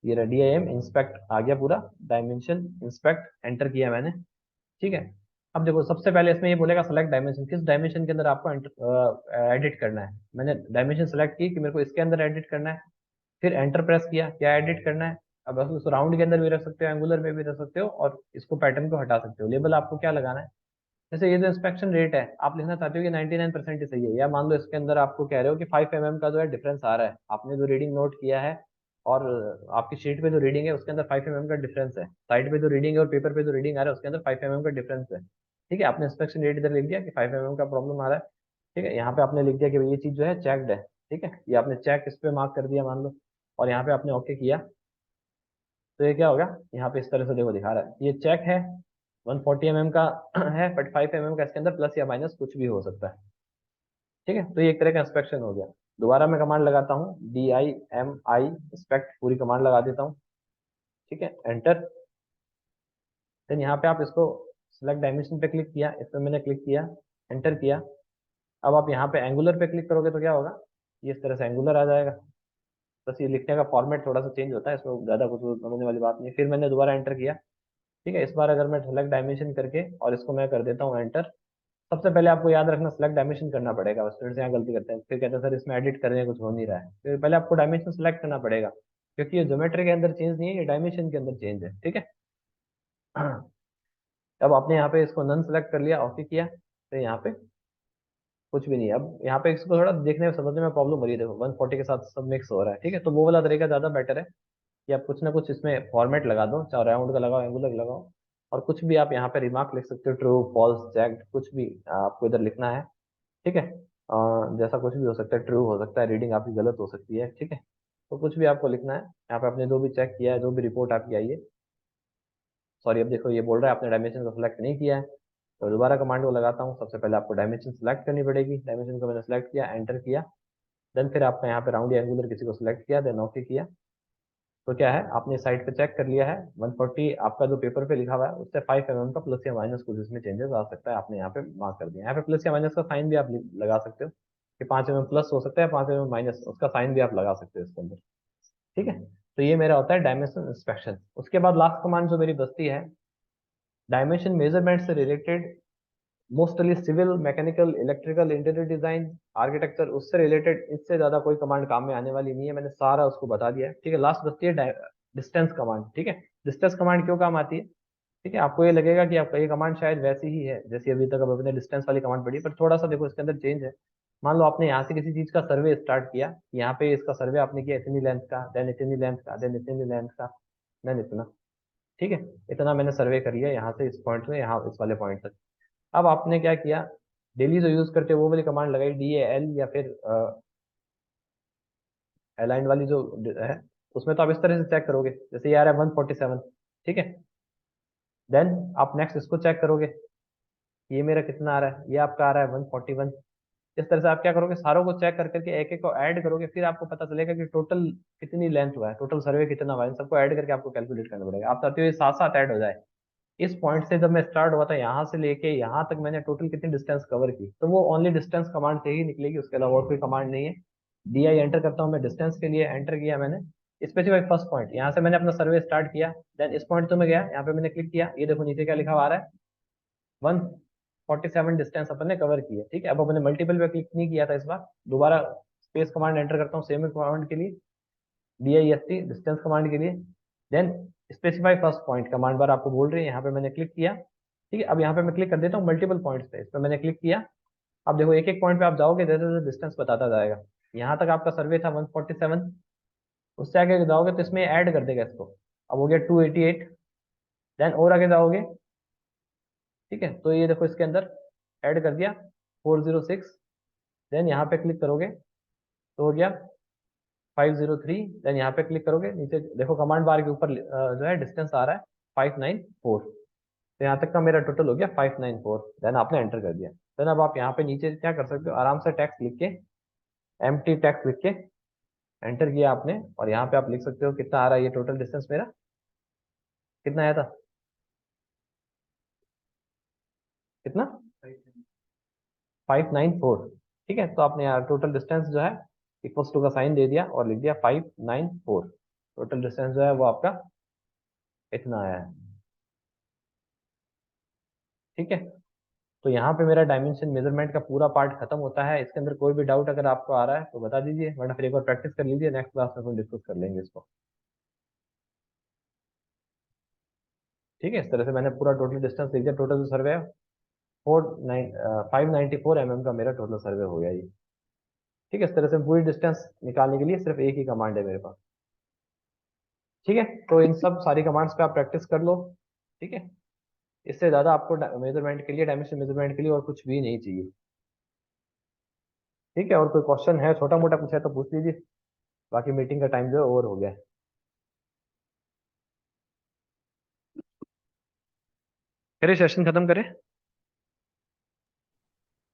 ये रहा DIM इंस्पेक्ट आ गया पूरा, डायमेंशन इंस्पेक्ट एंटर किया मैंने। ठीक है, अब देखो सबसे पहले इसमें ये बोलेगा सेलेक्ट डायमेंशन, किस डायमेंशन के अंदर आपको एडिट करना है। मैंने डायमेंशन सेलेक्ट की कि मेरे को इसके अंदर एडिट करना है, फिर एंटर प्रेस किया, क्या एडिट करना है। अब बस उस राउंड के अंदर भी रख सकते हो, एंगुलर में भी रख सकते हो, और इसको पैटर्न को हटा सकते हो। लेबल आपको क्या लगाना है, जैसे ये जो इंस्पेक्शन रेट है आप लिखना चाहते हो कि 99% ही सही है, या मान लो इसके अंदर आपको कह रहे हो कि 5 mm का जो है डिफरेंस आ रहा है, आपने जो रीडिंग नोट किया है और आपकी शीट पे जो रीडिंग है उसके अंदर 5 mm का डिफरेंस है, साइड पे जो रीडिंग है और पेपर पे जो रीडिंग आ रहा है उसके अंदर 5 mm का डिफरेंस है। ठीक है, आपने इंस्पेक्शन रेट इधर लिख दिया कि 5 mm का प्रॉब्लम आ रहा है। ठीक है, यहाँ पे आपने लिख दिया कि भाई ये चीज जो है चेकड है। ठीक है, ये आपने चेक इस पे मार्क कर दिया मान लो, और यहाँ पे आपने ओके किया, तो ये क्या होगा, यहाँ पे इस तरह से देखो दिखा रहा है ये चेक है, 140 mm का है, बट 5 mm का इसके अंदर प्लस या माइनस कुछ भी हो सकता है। ठीक है, तो ये एक तरह का इंस्पेक्शन हो गया। दोबारा मैं कमांड लगाता हूँ DIMI इंस्पेक्ट, पूरी कमांड लगा देता हूँ। ठीक है, एंटर, देन यहाँ पे आप इसको सिलेक्ट डायमेंशन पे क्लिक किया, इस पर मैंने क्लिक किया, एंटर किया। अब आप यहाँ पे एंगुलर पे क्लिक करोगे तो क्या होगा, ये इस तरह से एंगुलर आ जाएगा। बस ये लिखने का फॉर्मेट थोड़ा सा चेंज होता है, इसमें ज्यादा कुछ समझने वाली बात नहीं है। फिर मैंने दोबारा एंटर किया। ठीक है, इस बार अगर मैं सेलेक्ट डायमेंशन करके और इसको मैं कर देता हूँ एंटर, सबसे पहले आपको याद रखना सेलेक्ट डायमेंशन करना पड़ेगा, बस स्टूडेंट्स यहाँ गलती करते हैं, फिर कहते हैं सर इसमें एडिट करने कुछ हो नहीं रहा है, फिर पहले आपको डायमेंशन सेलेक्ट करना पड़ेगा, क्योंकि ये ज्योमेट्री के अंदर चेंज नहीं है, ये डायमेंशन के अंदर चेंज है। ठीक है, अब आपने यहाँ पे इसको नन सेलेक्ट कर लिया, ओके किया, तो यहाँ पे कुछ भी नहीं है। अब यहाँ पे इसको थोड़ा देखने में समझने में प्रॉब्लम हो रही है, देखो 140 के साथ सब मिक्स हो रहा है, ठीक है, तो वो वाला तरीका ज्यादा बेटर है कि आप कुछ ना कुछ इसमें फॉर्मेट लगा दो, चाहे राउंड का लगाओ, एंगुलर लगाओ, और कुछ भी आप यहाँ पे रिमार्क लिख सकते हो, ट्रू फॉल्स चेक्ड, कुछ भी आपको इधर लिखना है, ठीक है। जैसा कुछ भी हो सकता है, ट्रू हो सकता है, रीडिंग आपकी गलत हो सकती है, ठीक है। तो कुछ भी आपको लिखना है यहाँ पे, आपने जो भी चेक किया है, जो भी रिपोर्ट आपकी आई है। सॉरी, अब देखो ये बोल रहा है आपने डायमेंशन को सिलेक्ट नहीं किया है, तो दोबारा कमांड को लगाता हूँ। सबसे पहले आपको डायमेंशन सिलेक्ट करनी पड़ेगी, डायमेंशन को मैंने सिलेक्ट किया, एंटर किया। देन फिर आपने यहाँ पे राउंड या एंगुलर किसी को सिलेक्ट किया, देन ओके किया। तो क्या है, आपने साइड पे चेक कर लिया है 140 आपका जो पेपर पे लिखा हुआ है उससे 5 mm का प्लस या माइनस कुछ इसमें चेंजेस आ सकता है, आपने यहाँ पे मार्क कर दिया। यहाँ पे प्लस या माइनस का साइन भी आप लगा सकते हो कि 5 mm प्लस हो सकता है, 5 mm माइनस, उसका साइन भी आप लगा सकते हो इसके अंदर, ठीक है। तो ये मेरा होता है डायमेंशन इंस्पेक्शन। उसके बाद लास्ट कमांड जो मेरी बचती है, डायमेंशन मेजरमेंट से related, mostly civil, mechanical, electrical, interior design, architecture, उससे रिलेटेड इससे ज्यादा कोई कमांड काम में आने वाली नहीं है, मैंने सारा उसको बता दिया है, ठीक है। लास्ट बचती है डिस्टेंस कमांड, ठीक है। डिस्टेंस कमांड क्यों काम आती है, ठीक है, आपको ये लगेगा कि आपका ये कमांड शायद वैसी ही है जैसे अभी तक अब अपने डिस्टेंस वाली कमांड पढ़ी, पर थोड़ा सा देखो इसके अंदर चेंज है। मान लो आपने यहाँ से किसी चीज का सर्वे स्टार्ट किया, यहाँ पे इसका सर्वे आपने किया इतनी लेंथ का, देन इतनी लेंथ का, देन इतनी लेंथ का, देन इतना, ठीक है। इतना मैंने सर्वे कर लिया यहाँ से इस पॉइंट से यहाँ इस वाले पॉइंट तक। अब आपने क्या किया, डेली जो यूज करते हो वो वाली कमांड लगाई, DAL, या फिर अलाइंड वाली जो है, उसमें तो आप इस तरह से चेक करोगे, जैसे ये आ रहा है 147, ठीक है। देन आप नेक्स्ट इसको चेक करोगे, ये मेरा कितना आ रहा है, ये आपका आ रहा है 141। इस तरह से आप क्या करोगे, सारों को चेक कर करके एक एक को ऐड करोगे, फिर आपको पता चलेगा कि टोटल कितनी लेंथ हुआ है, टोटल सर्वे कितना हुआ है, इन सबको ऐड करके आपको कैलकुलेट करना पड़ेगा। आप चाहते हो ये साथ साथ ऐड हो जाए। इस पॉइंट से जब मैं स्टार्ट हुआ था यहाँ से लेके यहाँ तक मैंने टोटल कितनी डिस्टेंस कवर की, तो वो ओनली डिस्टेंस कमांड से ही निकलेगी, उसके अलावा और कोई कमांड नहीं है। DI एंटर करता हूँ मैं डिस्टेंस के लिए, एंटर किया मैंने, स्पेसिफाई फर्स्ट पॉइंट, यहाँ से मैंने अपना सर्वे स्टार्ट किया, देन इस पॉइंट तो मैं गया, यहाँ पे मैंने क्लिक किया, ये देखो नीचे क्या लिखा हुआ आ रहा है, 147 डिस्टेंस अपन ने कवर की है, ठीक है। अब अपने मल्टीपल पे क्लिक नहीं किया था इस बार, दोबारा स्पेस कमांड एंटर करता हूँ सेम कमांड के लिए, DIST डिस्टेंस कमांड के लिए, then specify first point command बार आपको बोल रही है, यहाँ पे मैंने क्लिक किया, ठीक है। अब यहाँ पे मैं क्लिक कर देता हूँ मल्टीपल पॉइंट्स पे, इस पर मैंने क्लिक किया। अब देखो एक एक पॉइंट पे आप जाओगे, जैसे जैसे डिस्टेंस बताता जाएगा। यहाँ तक आपका सर्वे था 147, उससे आगे जाओगे तो इसमें ऐड कर देगा इसको, अब हो गया 288। देन और आगे जाओगे, ठीक है, तो ये देखो इसके अंदर ऐड कर दिया 406। देन यहाँ पे क्लिक करोगे तो हो गया 503। देन यहाँ पे क्लिक करोगे, नीचे देखो कमांड बार के ऊपर जो है डिस्टेंस आ रहा है 594। तो यहाँ तक का मेरा टोटल हो गया 594। देन आपने एंटर कर दिया। देन अब आप यहाँ पे नीचे क्या कर सकते हो, आराम से टेक्स्ट लिख के, एम्प्टी टेक्स्ट लिख के एंटर किया आपने, और यहाँ पे आप लिख सकते हो कितना आ रहा है ये टोटल डिस्टेंस मेरा, कितना आया था, कितना, 594, ठीक है। तो आपने यहाँ टोटल डिस्टेंस जो है इक्वल्स टू का साइन दे दिया और लिख दिया 594। टोटल डिस्टेंस जो है वो आपका इतना आया है, ठीक है। तो यहाँ पे मेरा डायमेंशन मेजरमेंट का पूरा पार्ट खत्म होता है। इसके अंदर कोई भी डाउट अगर आपको आ रहा है तो बता दीजिए, वरना फिर एक बार प्रैक्टिस कर लीजिए, नेक्स्ट क्लास में फिर डिस्कस कर लेंगे इसको, ठीक है। इस तरह से मैंने पूरा टोटल डिस्टेंस लिख दिया, टोटल सर्वे है 594 mm का मेरा टोटल सर्वे हो गया ये, ठीक है। इस तरह से पूरी डिस्टेंस निकालने के लिए सिर्फ एक ही कमांड है मेरे पास, ठीक है। तो इन सब सारी कमांड्स पे आप प्रैक्टिस कर लो, ठीक है। इससे ज्यादा आपको मेजरमेंट के लिए, डायमेंशन मेजरमेंट के लिए और कुछ भी नहीं चाहिए, ठीक है। और कोई क्वेश्चन है, छोटा मोटा कुछ है तो पूछ लीजिए, बाकी मीटिंग का टाइम जो है ओवर हो गया है। करिए सेशन खत्म करें।